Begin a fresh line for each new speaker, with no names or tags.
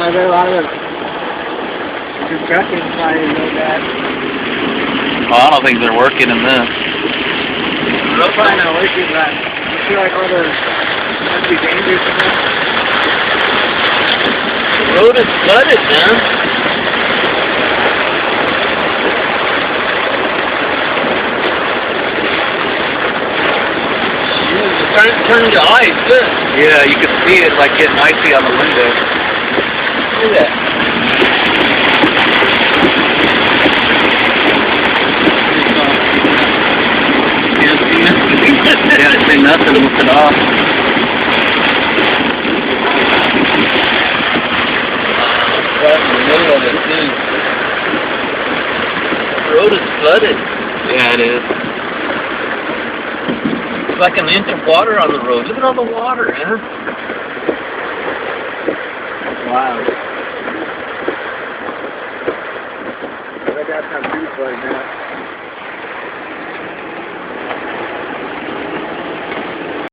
There are a lot of construction signs like that.
Well, I don't think they're working in this.
They're probably not working, but I feel like all those must be dangerous enough.
The road is flooded, man.
Turn to ice, good.
Yeah, you can see it like getting icy on the window.
Look at that.
Can't see nothing with it off.
Right in the middle of it, too. The road is flooded.
Yeah, it is.
It's like an inch of water on the road. Look at all the water, man.
Wow. I bet that's not beautiful right now.